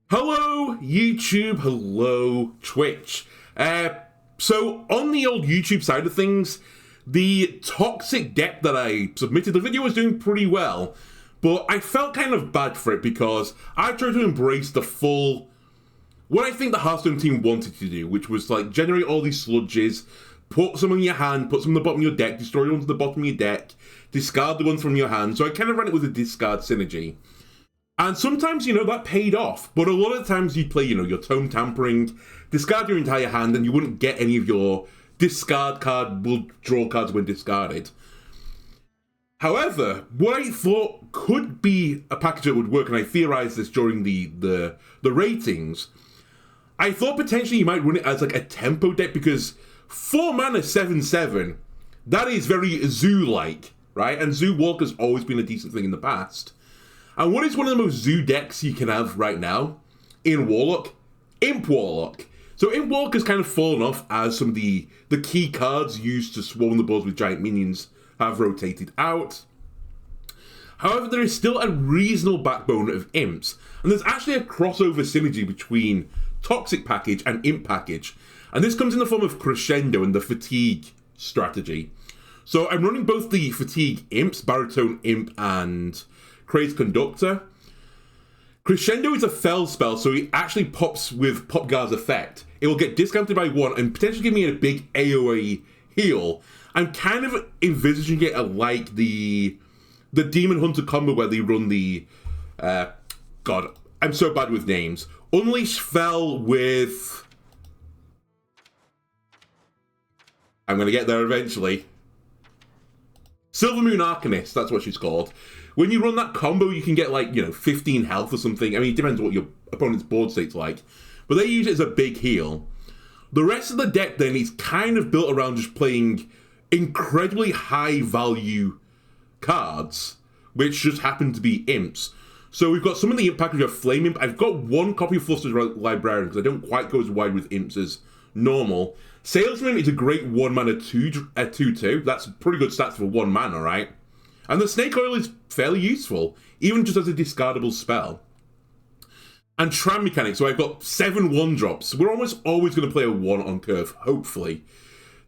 Hello, YouTube. Hello, Twitch. So on the old YouTube side of things, the toxic deck that I submitted, the video was doing pretty well, but I felt kind of bad for it because I tried to embrace the full, what I think the Hearthstone team wanted to do, which was like generate all these sludges, put some in your hand, put some in the bottom of your deck, destroy the ones at the bottom of your deck, discard the ones from your hand. So I kind of ran it with a discard synergy. And sometimes, that paid off. But a lot of the times you'd play, your tome tampering, discard your entire hand, and you wouldn't get any of your discard card, will draw cards when discarded. However, what I thought could be a package that would work, and I theorized this during the ratings, I thought potentially you might run it as like a tempo deck, because 4 mana 7/7, that is very zoo-like, right? And Zoo Walker's always been a decent thing in the past. And what is one of the most zoo decks you can have right now in Warlock? Imp Warlock. So Imp Warlock has kind of fallen off as some of the key cards used to swarm the boards with giant minions have rotated out. However, there is still a reasonable backbone of Imps. And there's actually a crossover synergy between Toxic Package and Imp Package. And this comes in the form of Crescendo and the Fatigue strategy. So I'm running both the Fatigue Imps, Baritone Imp and Crazed Conductor. Crescendo is a fell spell, so it actually pops with Popgar's effect. It will get discounted by 1 and potentially give me a big AoE heal. I'm kind of envisaging it like the Demon Hunter combo where they run the... God, I'm so bad with names. Unleash Fell with... I'm going to get there eventually. Silver Moon Arcanist, that's what she's called. When you run that combo, you can get 15 health or something. I mean, it depends on what your opponent's board state's like. But they use it as a big heal. The rest of the deck then is kind of built around just playing incredibly high value cards, which just happen to be Imps. So we've got some of the Imp package of Flame Imp. I've got 1 copy of Flustered Librarian because I don't quite go as wide with Imps as normal. Salesman is a great 1 mana 2/2. That's pretty good stats for 1 mana, right? And the Snake Oil is fairly useful, even just as a discardable spell. And Tram Mechanic, so I've got 7 1-drops. We're almost always going to play a 1 on curve, hopefully.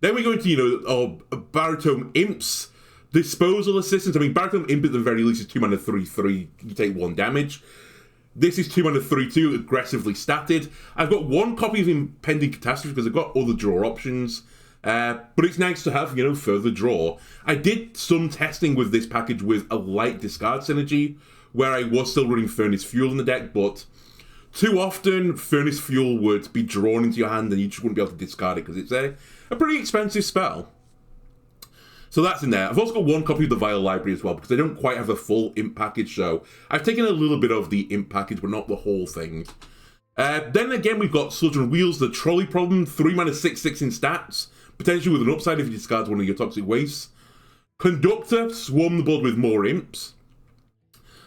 Then we go into, Baritone Imp's Disposal Assistance. I mean, Baritone Imp at the very least is 2 mana 3/3, you take 1 damage. This is 2 mana 3/2, aggressively statted. I've got 1 copy of Impending Catastrophe because I've got other draw options. But it's nice to have, further draw. I did some testing with this package with a light discard synergy, where I was still running Furnace Fuel in the deck, but too often Furnace Fuel would be drawn into your hand and you just wouldn't be able to discard it because it's a pretty expensive spell. So that's in there. I've also got 1 copy of the Vial Library as well, because I don't quite have a full Imp package, so I've taken a little bit of the Imp package, but not the whole thing. Then again, we've got Sludge on Wheels, the Trolley Problem, 3 mana 6/6 in stats, potentially with an upside if you discard one of your toxic wastes. Conductor, swarm the board with more Imps.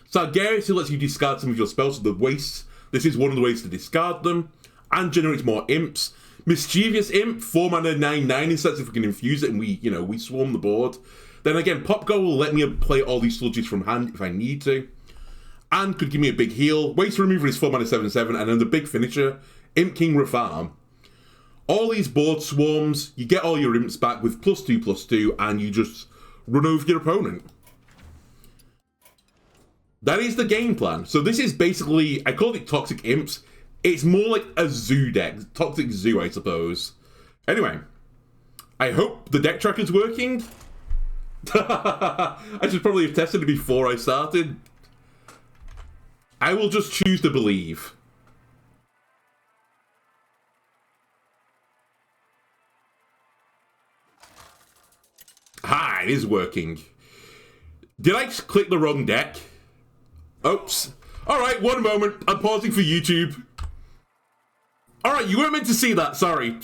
Sargeras, who lets you discard some of your spells with the wastes. This is one of the ways to discard them, and generates more Imps. Mischievous Imp, 4 mana 9/9 in stats if we can infuse it and we swarm the board. Then again, Popgar will let me play all these sludges from hand if I need to. And could give me a big heal. Waste Remover is 4 mana 7/7, and then the big finisher, Imp King Refarm. All these board swarms, you get all your Imps back with +2/+2, and you just run over your opponent. That is the game plan. So this is basically, I called it Toxic Imps. It's more like a zoo deck. Toxic Zoo, I suppose. Anyway, I hope the deck tracker's working. I should probably have tested it before I started. I will just choose to believe. Ah, it is working. Did I click the wrong deck? Oops. Alright, 1 moment. I'm pausing for YouTube. Alright, you weren't meant to see that. Sorry.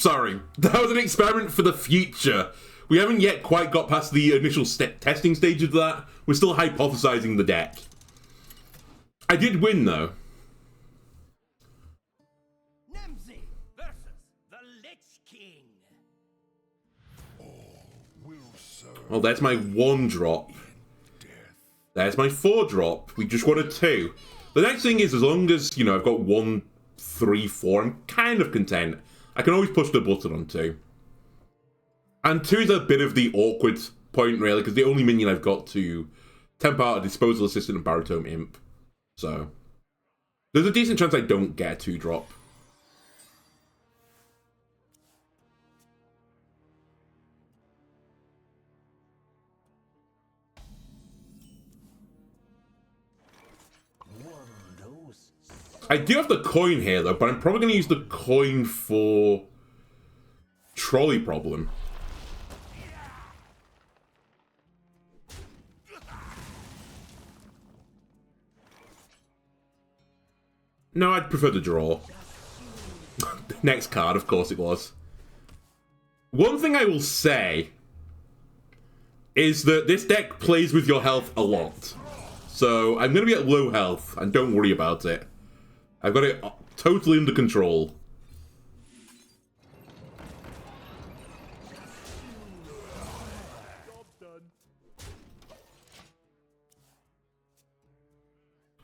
That was an experiment for the future. We haven't yet quite got past the initial testing stage of that. We're still hypothesizing the deck. I did win, though. Well, that's my 1-drop. There's my 4-drop. We just got a 2. The next thing is, as long as, I've got 1 3, 4, I'm kind of content. I can always push the button on 2. And 2 is a bit of the awkward point, really, because the only minion I've got to temp out a Disposal Assistant and Baritone Imp. So, there's a decent chance I don't get a 2-drop. I do have the coin here, though, but I'm probably going to use the coin for Trolley Problem. No, I'd prefer to draw. Next card, of course it was. One thing I will say is that this deck plays with your health a lot. So I'm going to be at low health, and don't worry about it. I've got it totally under control.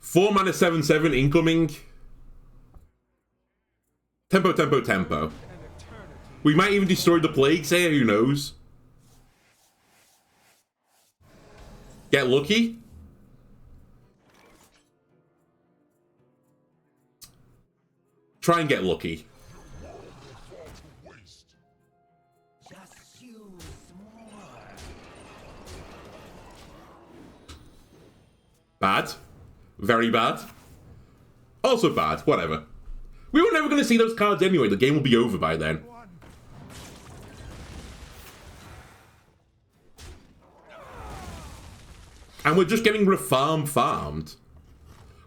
Four mana 7/7 incoming. Tempo, tempo, tempo. We might even destroy the plagues here, who knows? Get lucky? Try and get lucky. Bad. Very bad. Also bad. Whatever. We were never going to see those cards anyway. The game will be over by then. And we're just getting farmed.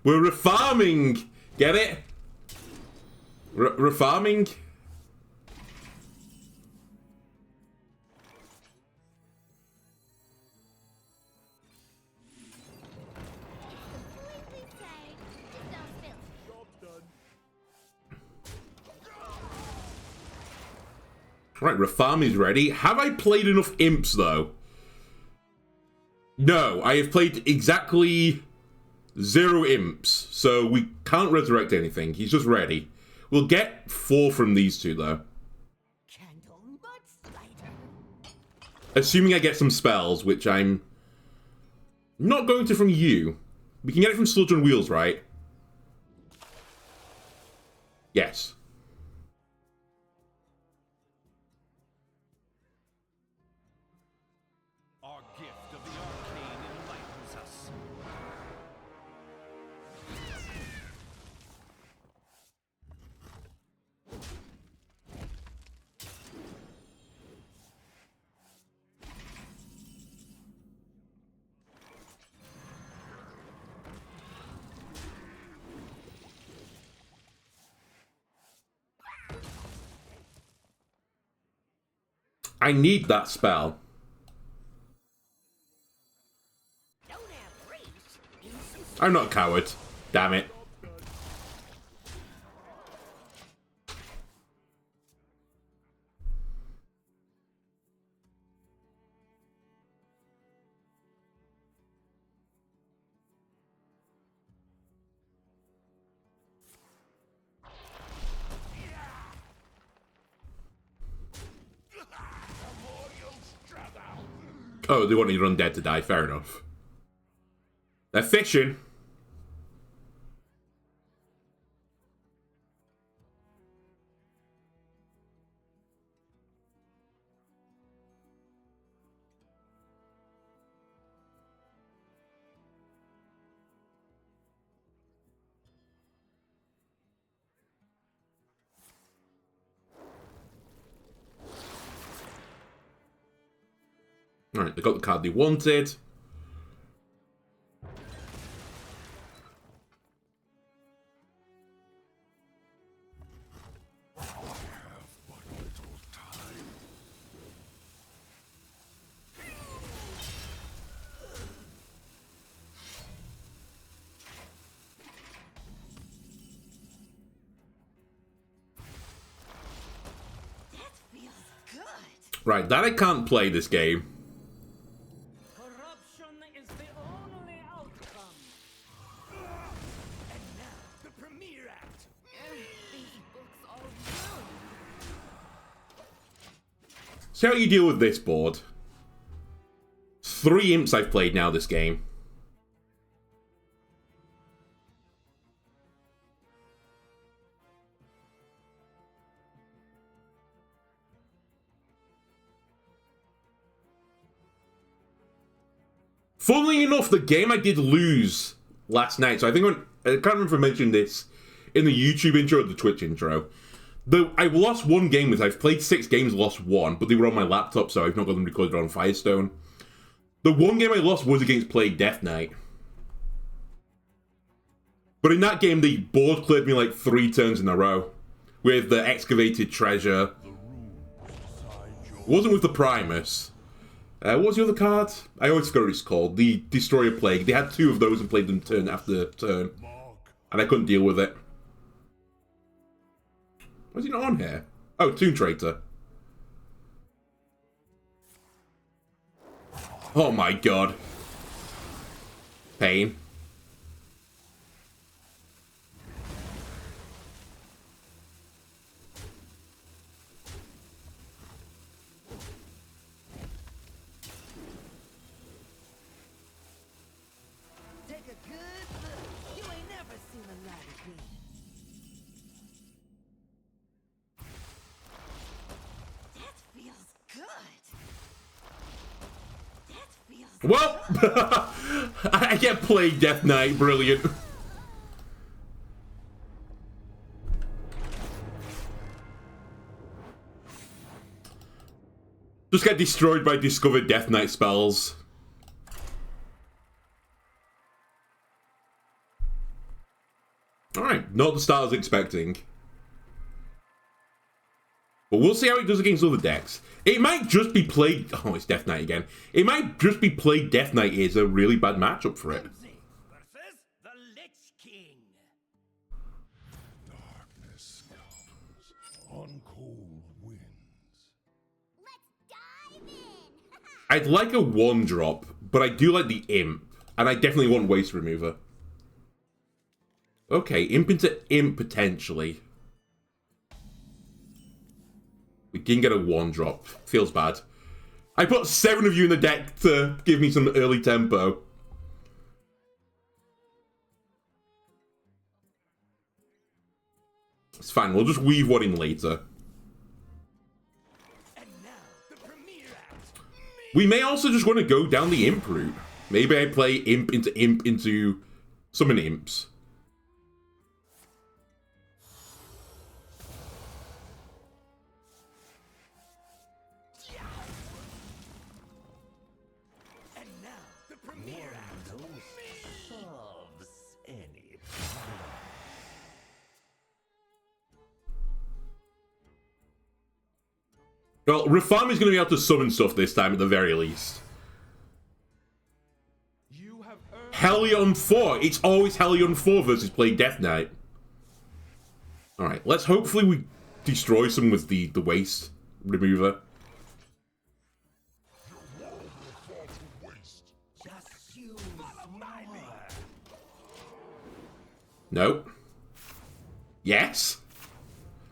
We're refarming. Get it? Refarming? Right, Refarm is ready. Have I played enough Imps, though? No, I have played exactly 0 Imps, so we can't resurrect anything. He's just ready. We'll get 4 from these 2, though. Assuming I get some spells, which I'm not going to from you. We can get it from Sludge on Wheels, right? Yes. I need that spell. I'm not a coward. Damn it. Oh, they want your undead to die. Fair enough. They're fishing. Alright, they got the card they wanted. Right, that I can't play this game. Corruption is the only outcome. And now, the premiere act. See how you deal with this board. 3 imps I've played now this game. Funnily enough, the game I did lose last night, so I can't remember if I mentioned this in the YouTube intro or the Twitch intro. Though I lost 1 game with, I've played 6 games, lost 1, but they were on my laptop, so I've not got them recorded on Firestone. The 1 game I lost was against Plague Death Knight. But in that game, the board cleared me like 3 turns in a row. With the Excavated Treasure. It wasn't with the Primus. What was the other card? I always forget what it's called. The Destroyer Plague. They had 2 of those and played them turn after turn. And I couldn't deal with it. Why is he not on here? Oh, Tomb Traitor. Oh my god. Pain. Take a good look. You ain't never seen a light again. That feels good. That feels Well, I get Plague Death Knight. Brilliant. Just get destroyed by discovered Death Knight spells. Alright, not the start I was expecting. But we'll see how it does against other decks. It might just be Plague... Oh, it's Death Knight again. It might just be Plague Death Knight is a really bad matchup for it. versus the Lich King. Darkness comes on cold winds. Let's dive in! I'd like a 1-drop, but I do like the Imp. And I definitely want Waste Remover. Okay, Imp into Imp potentially. We didn't get a 1-drop. Feels bad. I put 7 of you in the deck to give me some early tempo. It's fine, we'll just weave one in later. And now, the premiere act. We may also just want to go down the Imp route. Maybe I play Imp into summon Imps. And now, the premiere act. Solves any Well, Rafam is going to be able to summon stuff this time at the very least. You have earned Hellion 4. It's always Hellion 4 versus Plague Death Knight. Alright, let's hopefully we destroy some with the Waste Remover. Just use my lead. Nope. Yes.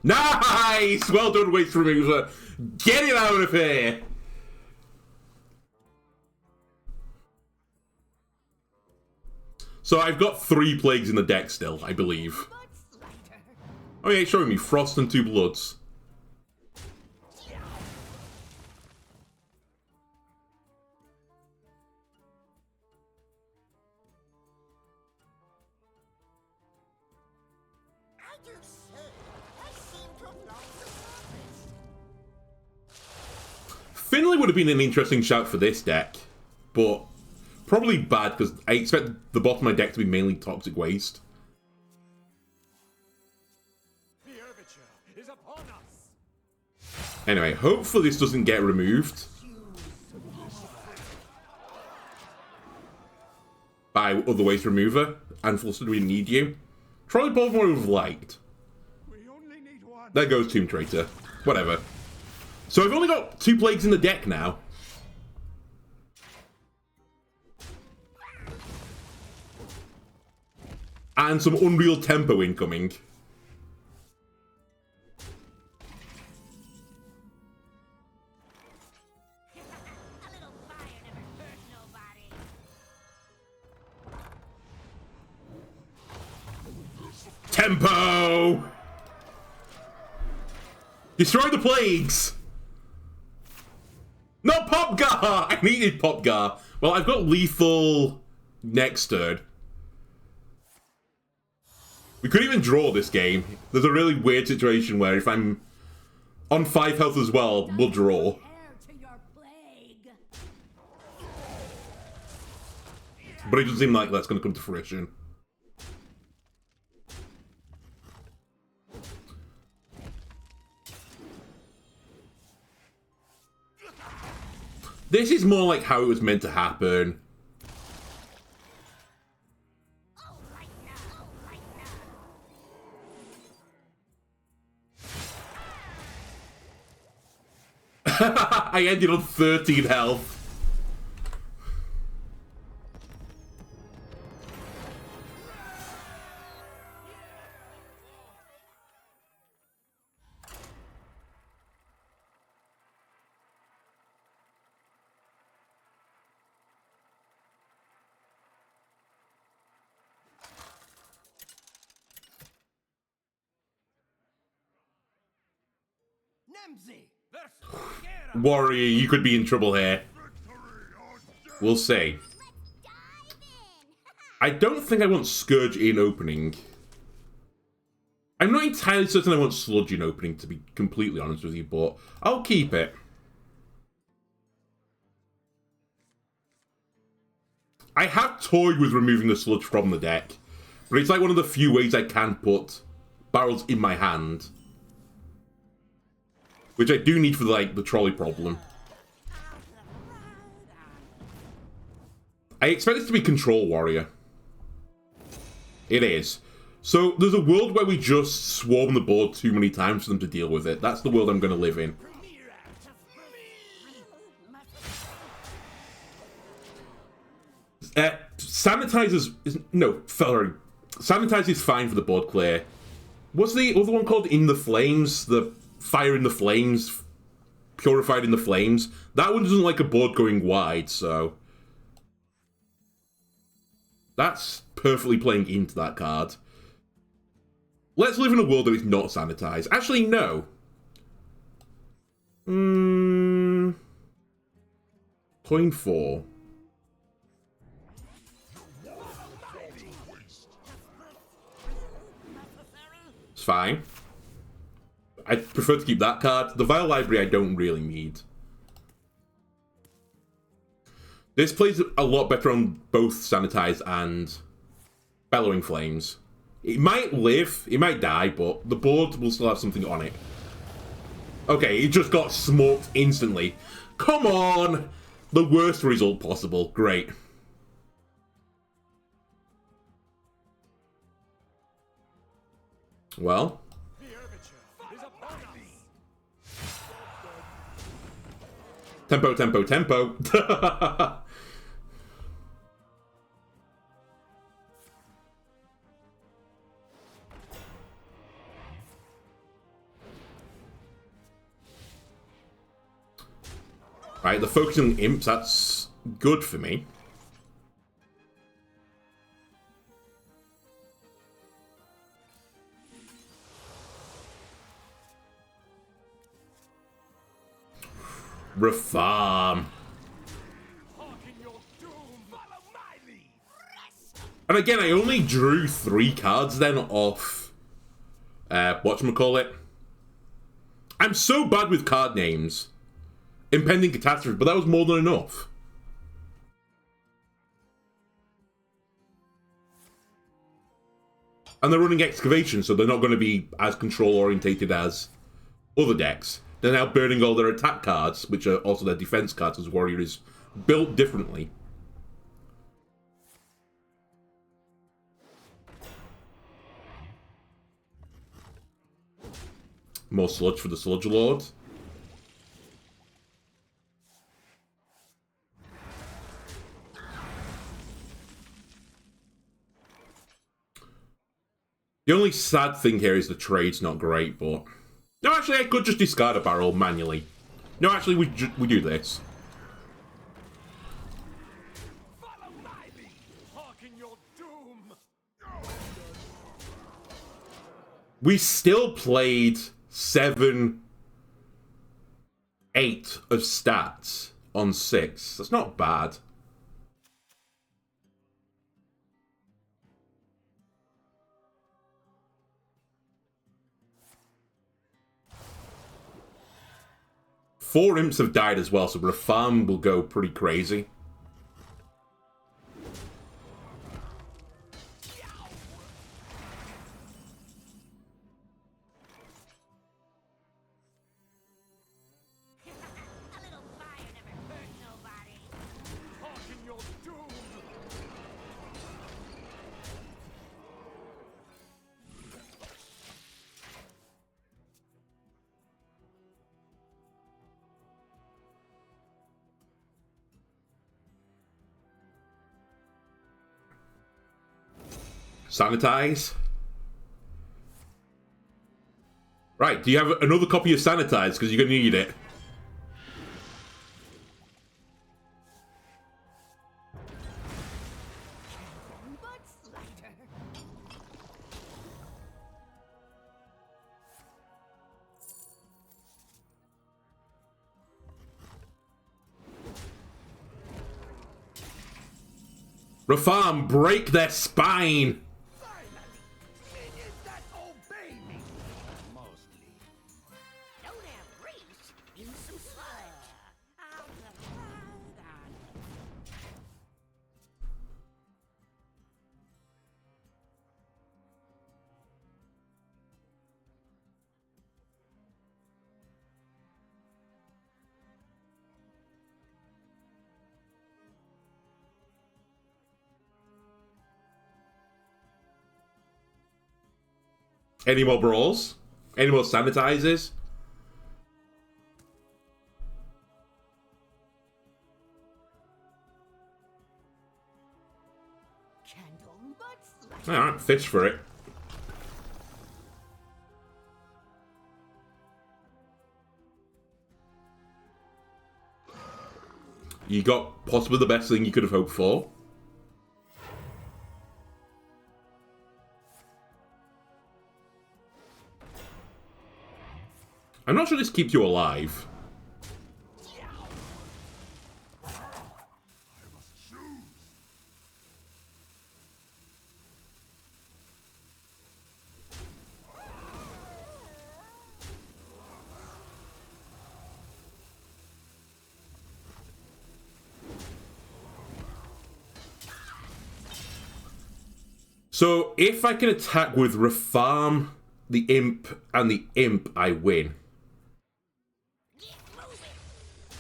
Nice! Well done, Waste Remover. Get it out of here! So I've got 3 plagues in the deck still, I believe. Oh yeah, it's showing me Frost and 2 Bloods. I do so. I seem to have lost the purpose. Finley would have been an interesting shout for this deck, but probably bad because I expect the bottom of my deck to be mainly Toxic Waste. The overture is upon us. Anyway, hopefully this doesn't get removed by other Waste Remover and Flustered, we need you. Trolley Problem would have liked. We only need one. There goes Tomb Traitor. Whatever. So I've only got 2 plagues in the deck now. And some Unreal Tempo incoming. Tempo! Destroy the plagues! No, Popgar! I needed Popgar. Well, I've got lethal next turn. We could even draw this game. There's a really weird situation where if I'm on 5 health as well, we'll draw. But it doesn't seem like that's going to come to fruition. This is more like how it was meant to happen. I ended on 13 health. Warrior, you could be in trouble here. We'll see. I don't think I want Scourge in opening. I'm not entirely certain I want Sludge in opening, to be completely honest with you, but I'll keep it. I have toyed with removing the Sludge from the deck, but it's like one of the few ways I can put barrels in my hand. Which I do need for, like, the Trolley Problem. I expect this to be Control Warrior. It is. So, there's a world where we just swarm the board too many times for them to deal with it. That's the world I'm going to live in. Sanitizers... No, sorry. Sanitize is fine for the board clear. What's the other one called? In the Flames? The... Fire in the Flames, Purified in the Flames. That one doesn't like a board going wide, so... That's perfectly playing into that card. Let's live in a world that is not sanitized. Actually, no. Coin 4. It's fine. I prefer to keep that card. The Vial Library I don't really need. This plays a lot better on both Sanitized and Bellowing Flames. It might live, it might die, but the board will still have something on it. Okay, it just got smoked instantly. Come on! The worst result possible. Great. Well... Tempo, tempo, tempo. Right, the focusing on Imps, that's good for me. Reform. And again, I only drew 3 cards then off whatchamacallit. I'm so bad with card names. Impending Catastrophe, but that was more than enough. And they're running Excavation, so they're not going to be as control-orientated as other decks. They're now burning all their attack cards, which are also their defense cards, as Warrior is built differently. More Sludge for the Sludge Lord. The only sad thing here is the trade's not great, but... No, actually, I could just discard a barrel manually. No, actually, we do this. We still played 7, 8 of stats on 6. That's not bad. Four imps have died as well, so the farm will go pretty crazy. Sanitize. Right, do you have another copy of Sanitize? Because you're going to need it. Reform, break their spine! Any more brawls? Any more sanitizers? Alright, fish for it. You got possibly the best thing you could have hoped for. I'm not sure this keeps you alive. So, if I can attack with Refarm, the Imp, and the Imp, I win.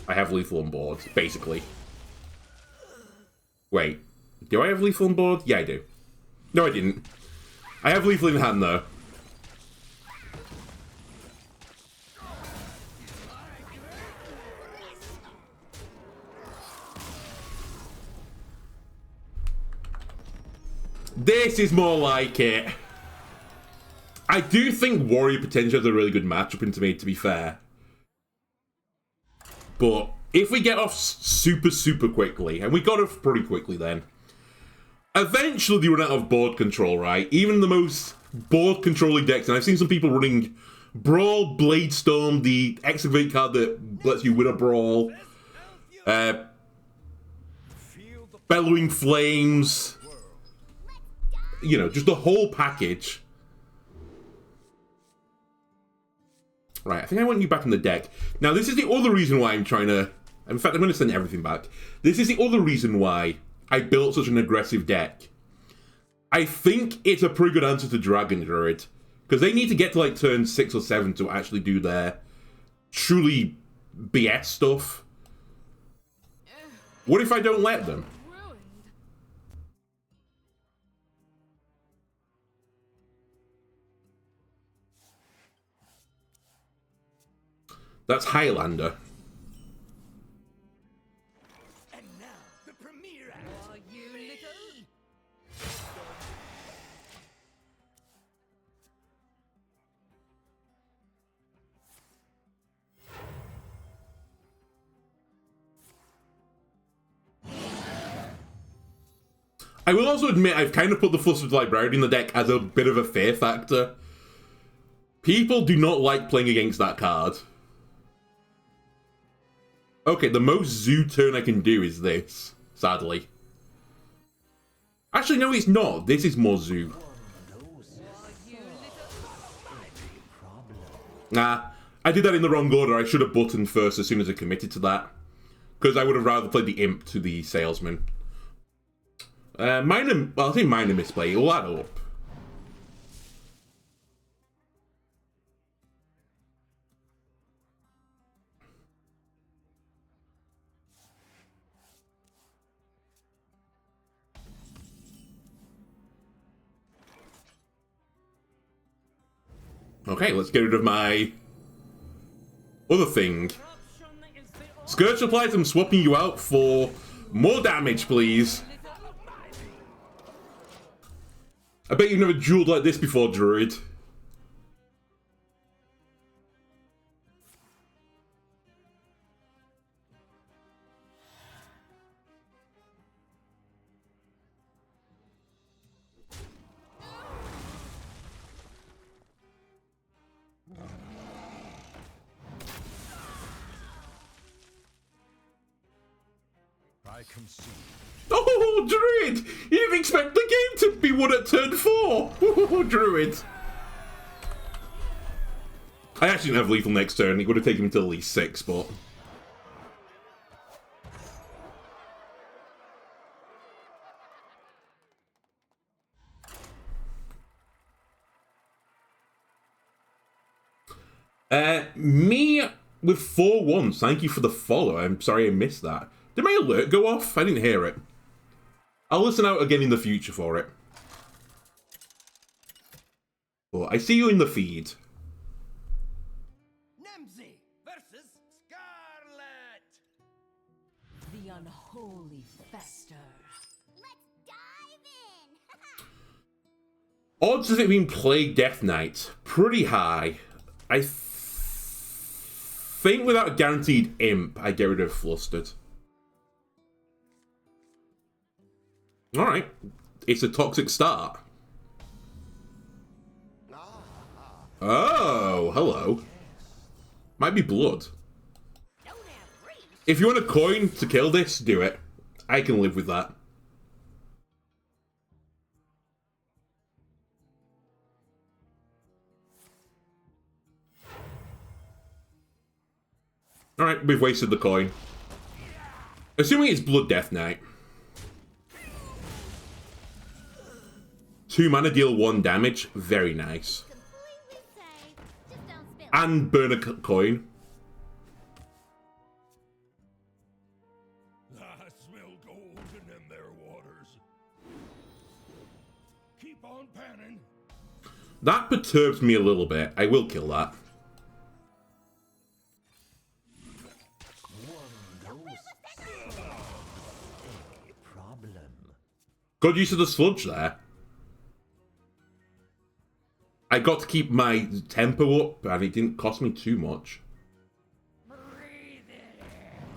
I have lethal on board, basically. Wait, do I have lethal on board? Yeah, I do. No, I didn't. I have lethal in hand, though. This is more like it. I do think Warrior potentially has a really good matchup into me, to be fair. But if we get off super quickly, and we got off pretty quickly then, eventually they run out of board control, right? Even the most board controlling decks, and I've seen some people running Brawl, Bladestorm, the Excavate card that lets you win a Brawl, Bellowing Flames, you know, just the whole package. Right, I think I want you back in the deck. Now, this is the other reason why I'm trying to... In fact, I'm going to send everything back. This is the other reason why I built such an aggressive deck. I think it's a pretty good answer to Dragon Druid. Because they need to get to, like, turn 6 or 7 to actually do their truly BS stuff. What if I don't let them? That's Highlander. And now, the premiere act. Are you little? I will also admit I've kind of put the Flustered Librarian in the deck as a bit of a fear factor. People do not like playing against that card. Okay, the most zoo turn I can do is this, sadly. Actually, no, it's not. This is more zoo. Nah, I did that in the wrong order. I should have buttoned first as soon as I committed to that. Because I would have rather played the Imp to the Salesman. Minor, well, I'll say minor misplay. It'll add up. Okay, let's get rid of my other thing. Scourge Supplies, I'm swapping you out for more damage, please. I bet you've never dueled like this before, Druid. I concede. Oh, Druid! You didn't expect the game to be won at turn 4! Oh, Druid! I actually didn't have lethal next turn. It would have taken me to at least 6, but... Me with 4 1s. Thank you for the follow. I'm sorry I missed that. Did my alert go off? I didn't hear it. I'll listen out again in the future for it. But I see you in the feed. Nemzi versus Scarlet. The unholy fester. Let's dive in. Odds of it being Plague Death Knight. Pretty high. I think without a guaranteed Imp, I get rid of Flustered. Alright. It's a toxic start. Oh, hello. Might be blood. If you want a coin to kill this, do it. I can live with that. Alright, we've wasted the coin. Assuming it's Blood Death Knight. 2 mana, deal 1 damage. Very nice. And burn a coin. I smell gold in them there waters. Keep on panning. That perturbs me a little bit. I will kill that. Good use of the sludge there. I got to keep my tempo up, and it didn't cost me too much.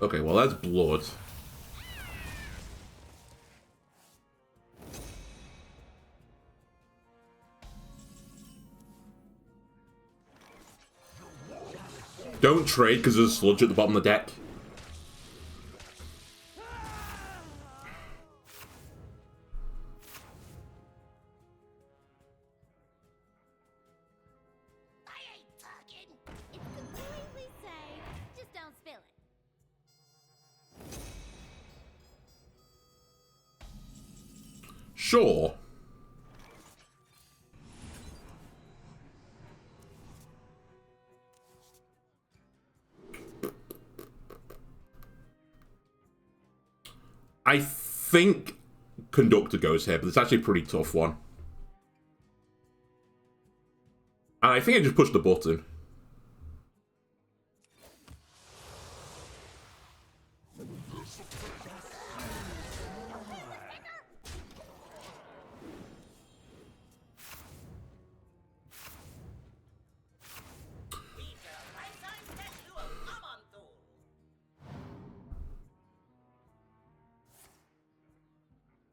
Okay, well, that's blood. Don't trade because there's sludge at the bottom of the deck. Sure. I think Conductor goes here, but it's actually a pretty tough one. And I think I just pushed the button.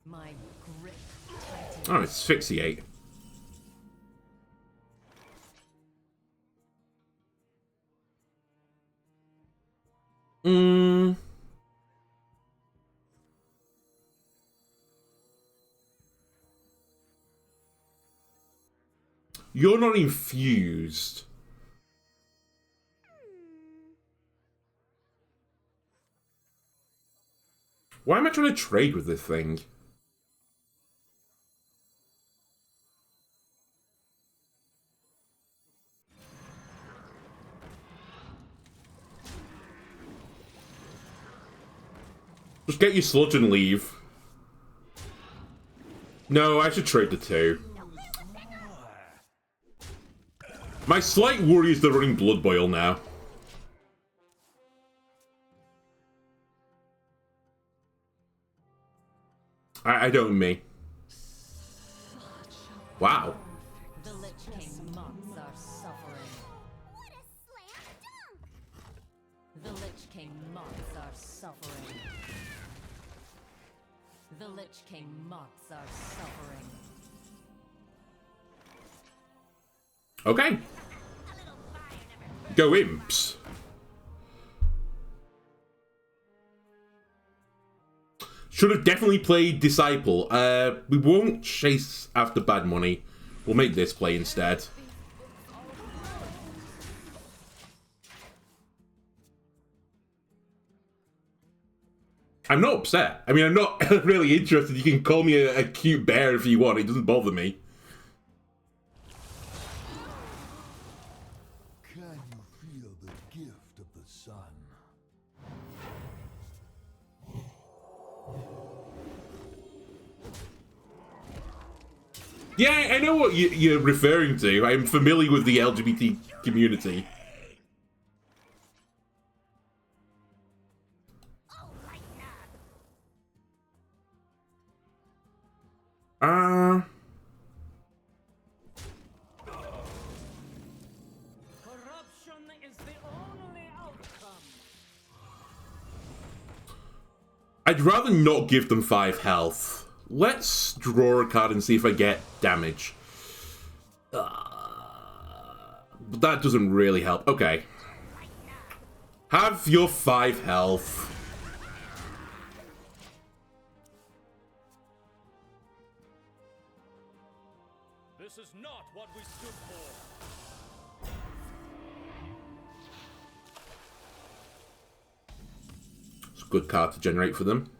My grip tightens. Oh, it's asphyxiate. You're not infused. Why am I trying to trade with this thing? Just get your sludge and leave. No, I should trade the two. My slight worry is they're running Blood Boil now. I don't mean. Wow. The Lich King mocks our suffering. What a slam dunk! The Lich King mocks our suffering. The Lich King mocks our suffering. Okay. Go Imps. Should have definitely played Disciple. We won't chase after bad money. We'll make this play instead. I'm not upset. I mean, I'm not really interested. You can call me a cute bear if you want. It doesn't bother me. Can you feel the gift of the sun? Yeah, I know what you're referring to. I'm familiar with the LGBT community. Corruption is the only outcome. I'd rather not give them 5 health. Let's draw a card and see if I get damage. But that doesn't really help. Okay. Have your 5 health. This is not what we stood for. It's a good card to generate for them.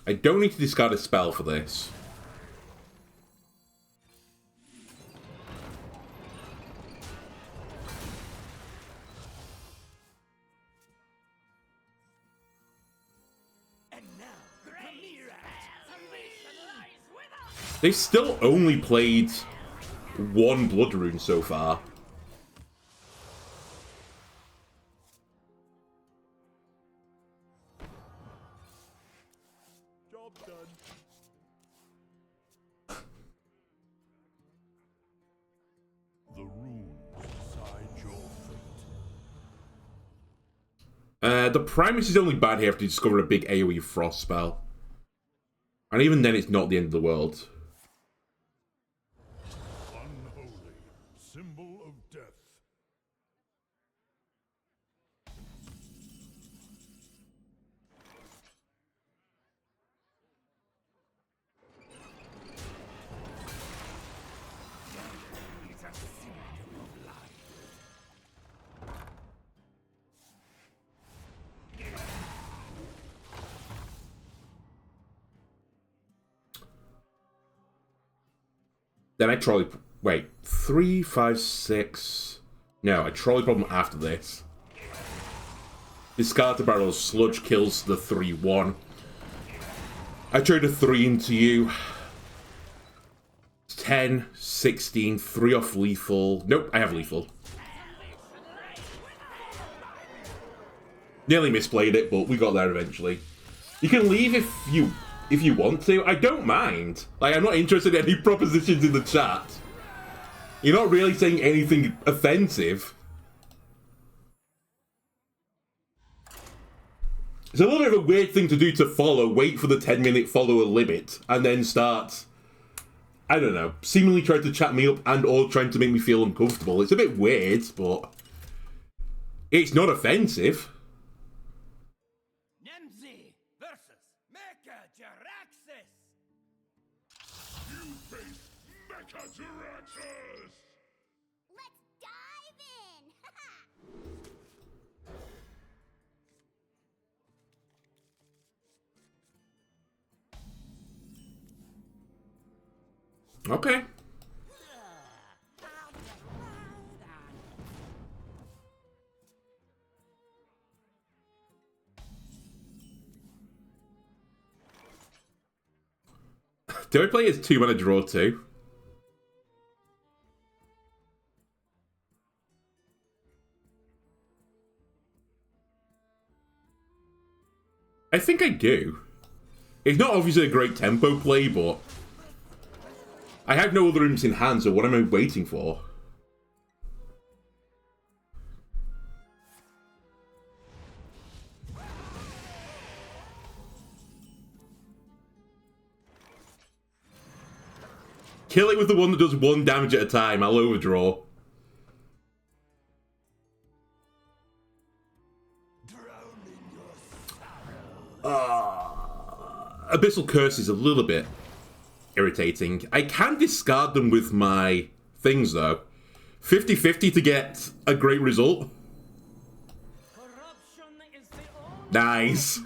I don't need to discard a spell for this. They've still only played 1 Blood Rune so far. Job done. The runes decide your fate. The Primus is only bad here if you discover a big AoE Frost spell. And even then, it's not the end of the world. Unholy, symbol of death. Then I trolley... Wait. 3, 5, 6... No, I trolley problem after this. Discard the barrel. Sludge kills the 3-1. I trade a 3 into you. 10, 16, 3 off lethal. Nope, I have lethal. Nearly misplayed it, but we got there eventually. You can leave if you want to. I don't mind. Like, I'm not interested in any propositions in the chat. You're not really saying anything offensive. It's a little bit of a weird thing to do to follow, wait for the 10-minute follower limit, and then start I don't know, seemingly tried to chat me up and or trying to make me feel uncomfortable. It's a bit weird, but it's not offensive. Nemzi versus Mecha Jaraxxus. You face Mechajaraxxus! Let's dive in! Okay. Do I play as 2 mana draw 2? I think I do. It's not obviously a great tempo play, but I have no other imps in hand, so what am I waiting for? Kill it with the one that does 1 damage at a time. I'll overdraw. Abyssal Curse is a little bit irritating. I can discard them with my things, though. 50-50 to get a great result. Corruption is the only Nice.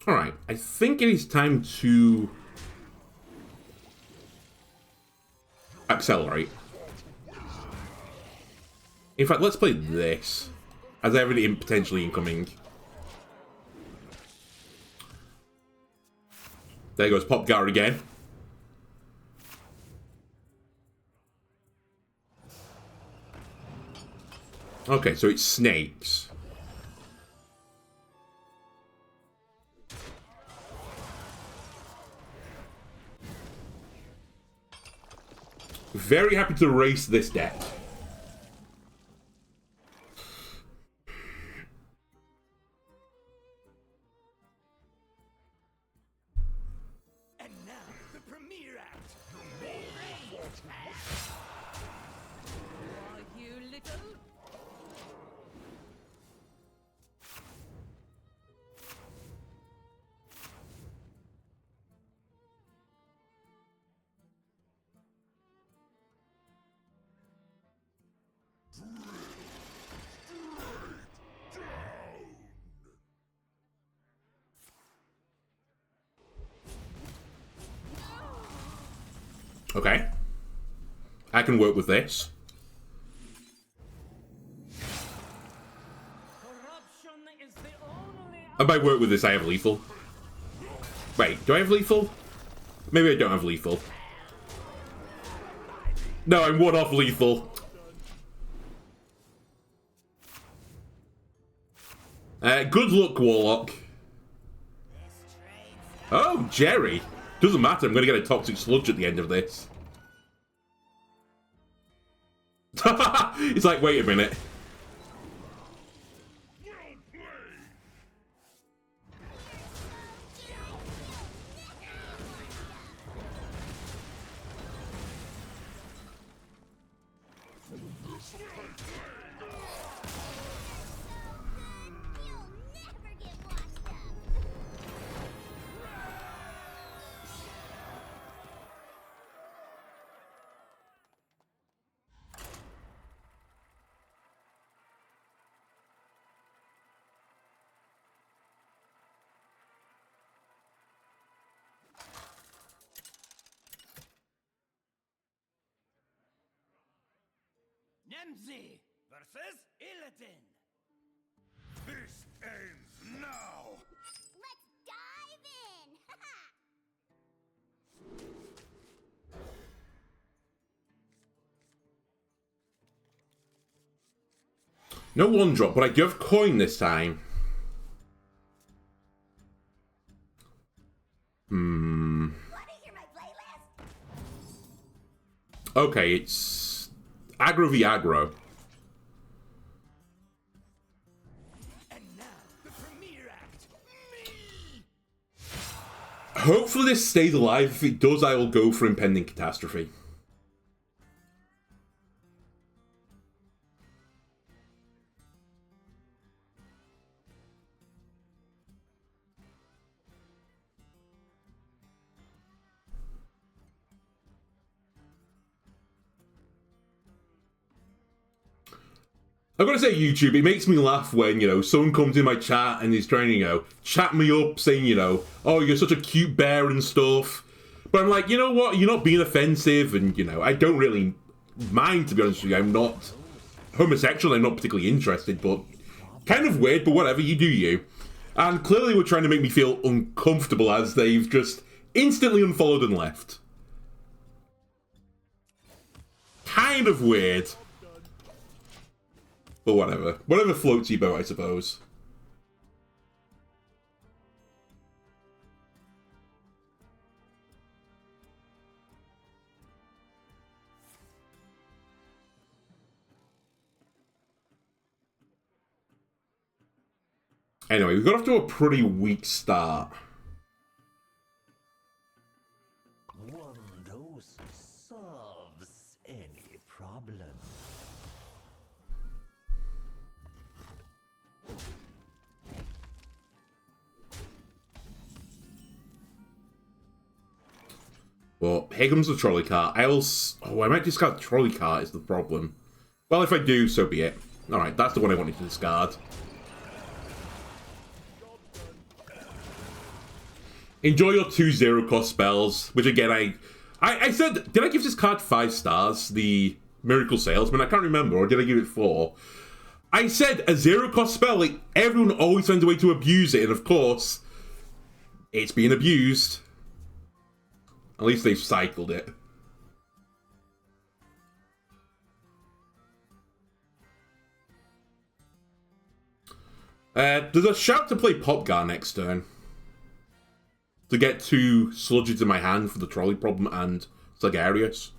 Alright, I think it is time to accelerate. In fact, let's play this, as I have an imp potentially incoming. There goes Pop Guard again. Okay, so it's snakes. Very happy to race this deck. And now the premiere act. Are you little? Okay. I can work with this. Corruption is the only And by work with this, I have lethal. Wait, do I have lethal? Maybe I don't have lethal. No, I'm 1 off lethal. Good luck, Warlock. Oh, Jerry. Doesn't matter, I'm going to get a Toxic Sludge at the end of this. It's like, wait a minute. You'll never get washed up! Nemzi versus Illidan. This ends now! Let's dive in! No one drop, but I do have coin this time. Okay, it's aggro v aggro. And now, the premiere act. Me! Hopefully this stays alive. If it does, I will go for Impending Catastrophe. I've got to say, YouTube, it makes me laugh when, you know, someone comes in my chat and is trying to, you know, chat me up saying, you know, oh, you're such a cute bear and stuff. But I'm like, you know what? You're not being offensive and, you know, I don't really mind, to be honest with you. I'm not homosexual. I'm not particularly interested, but kind of weird, but whatever. You do you. And clearly we're trying to make me feel uncomfortable as they've just instantly unfollowed and left. Kind of weird. But whatever. Whatever floats your boat, I suppose. Anyway, we got off to a pretty weak start. One dose solves any problem. Well, here comes the trolley cart. I might discard the trolley cart is the problem. Well, if I do, so be it. Alright, that's the one I wanted to discard. Enjoy your 2 0-cost spells, which again, I said, did I give this card 5 stars? The Miracle Salesman? I can't remember, or did I give it 4? I said a 0-cost spell, like, everyone always finds a way to abuse it, and of course, it's being abused. At least they've cycled it. There's a shout to play Popgar next turn. To get 2 sludges in my hand for the Trolley Problem and Sagarius.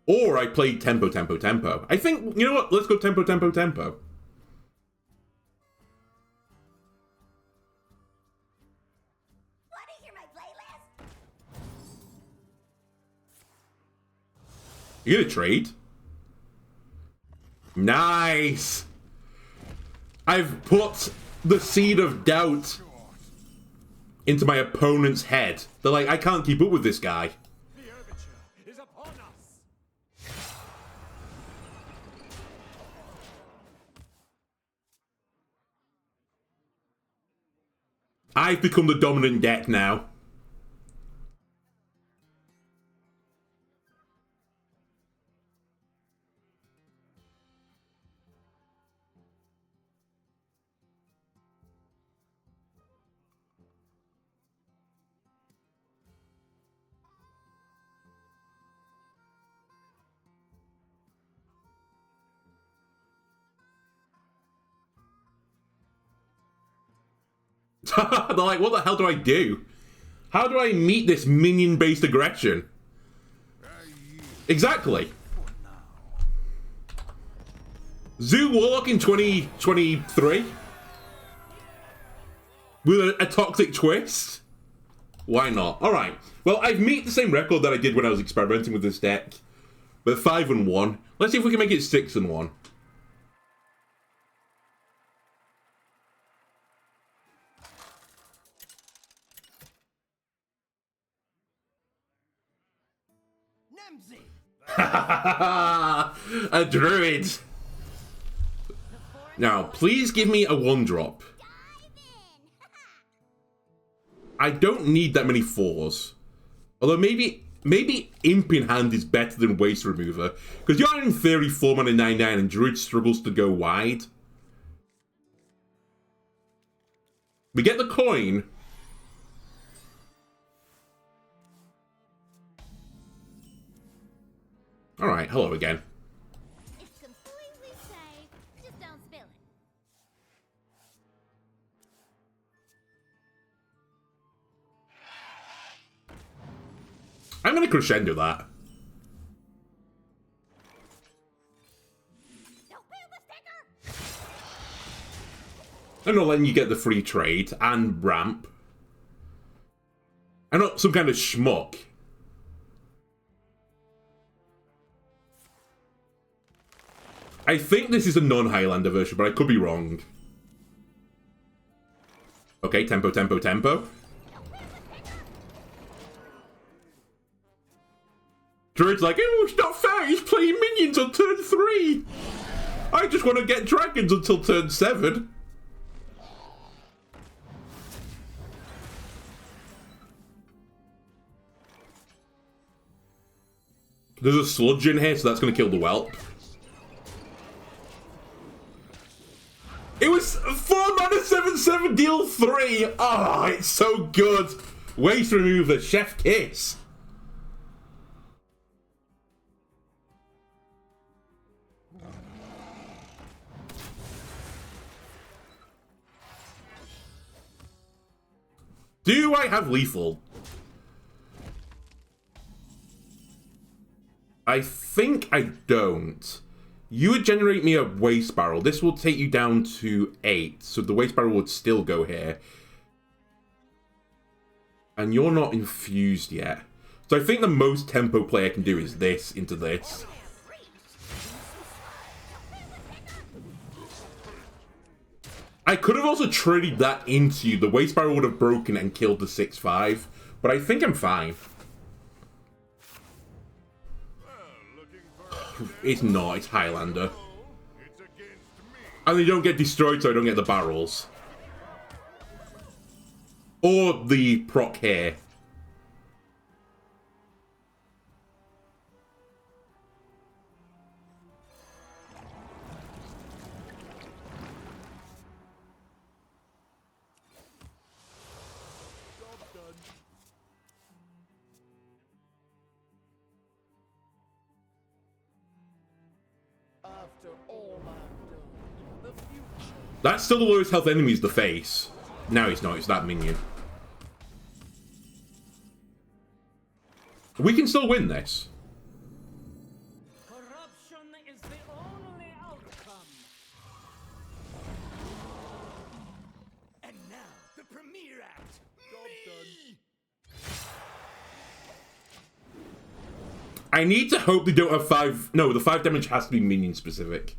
Or I play Tempo, Tempo, Tempo. I think, you know what? Let's go Tempo, Tempo, Tempo. You gonna trade? Nice! I've put the seed of doubt into my opponent's head. They're like, I can't keep up with this guy. The overture is upon us. I've become the dominant deck now. They're like, what the hell do I do? How do I meet this minion-based aggression? Exactly. Zoo Warlock in 2023? With a toxic twist? Why not? Alright. Well, I've met the same record that I did when I was experimenting with this deck. But 5-1. Let's see if we can make it 6-1. A druid. Now, please give me a 1-drop. I don't need that many 4s. Although maybe Imp in hand is better than Waste Remover. Because you're in theory 4 mana 9/9 and Druid struggles to go wide. We get the coin. Alright, hello again. It's completely safe. I'm going to Crescendo that. I'm not letting you get the free trade and ramp. I'm not some kind of schmuck. I think this is a non-Highlander version, but I could be wrong. Okay, tempo, tempo, tempo. Druid's like, oh, it's not fair, he's playing minions on turn 3. I just want to get dragons until turn 7. There's a sludge in here, so that's going to kill the whelp. It was 4 mana 7/7 deal 3. Ah, oh, it's so good. Waste remover, chef kiss. Do I have lethal? I think I don't. You would generate me a waste barrel. This will take you down to 8, so the waste barrel would still go here. And you're not infused yet. So I think the most tempo play I can do is this into this. I could have also traded that into you. The waste barrel would have broken and killed the 6/5, but I think I'm fine. It's not, it's Highlander. And they don't get destroyed, so I don't get the barrels. Or the proc here. That's still the lowest health enemy is the face. No, it's not. It's that minion. We can still win this. Corruption is the only outcome. And now, the premiere act. Me! I need to hope they don't have 5... No, the 5 damage has to be minion specific.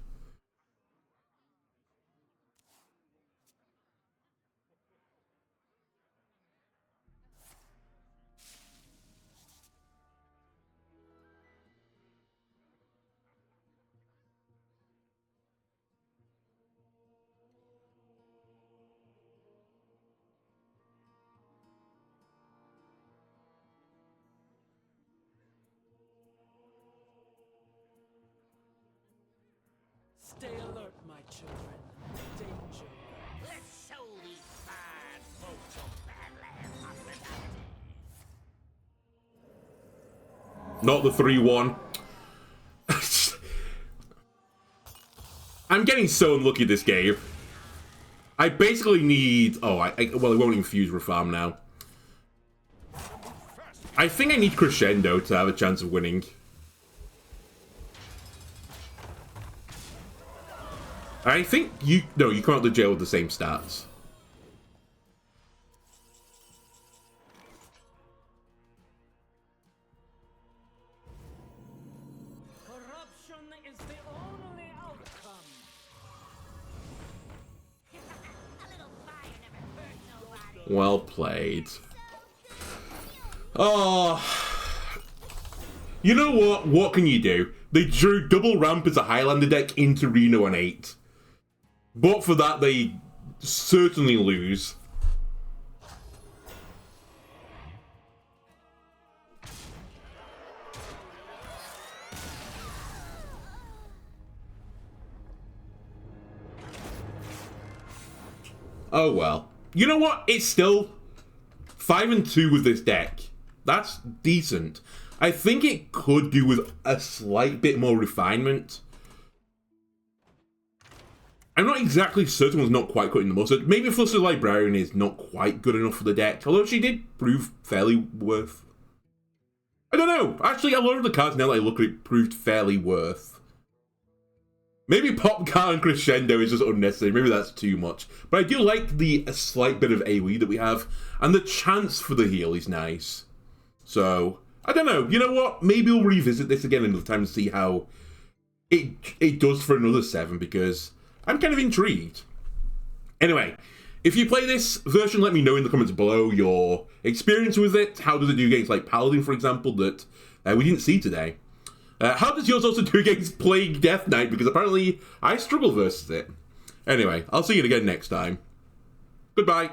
Stay alert, my children. Danger. Let's show these fine folks of Badland hospitality. Not the 3-1. I'm getting so unlucky this game. I basically need... Oh, well, it won't infuse Reform now. I think I need Crescendo to have a chance of winning. I think you... No, you come out of the jail with the same stats. Corruption is the only outcome. A little fire never hurt nobody. Well played. Oh. You know what? What can you do? They drew double ramp as a Highlander deck into Reno on 8. But for that, they certainly lose. Oh well. You know what? It's still 5-2 with this deck. That's decent. I think it could do with a slight bit more refinement. I'm not exactly certain was not quite cutting the mustard. Maybe Flustered Librarian is not quite good enough for the deck, although she did prove fairly worth. I don't know. Actually, a lot of the cards, now that I look at it, proved fairly worth. Maybe Popcar and Crescendo is just unnecessary. Maybe that's too much. But I do like the slight bit of AoE that we have. And the chance for the heal is nice. So, I don't know. You know what? Maybe we'll revisit this again another time to see how it does for another 7. Because I'm kind of intrigued. Anyway, if you play this version, let me know in the comments below your experience with it. How does it do against, like, Paladin, for example, that we didn't see today? How does yours also do against Plague Death Knight? Because apparently I struggle versus it. Anyway, I'll see you again next time. Goodbye.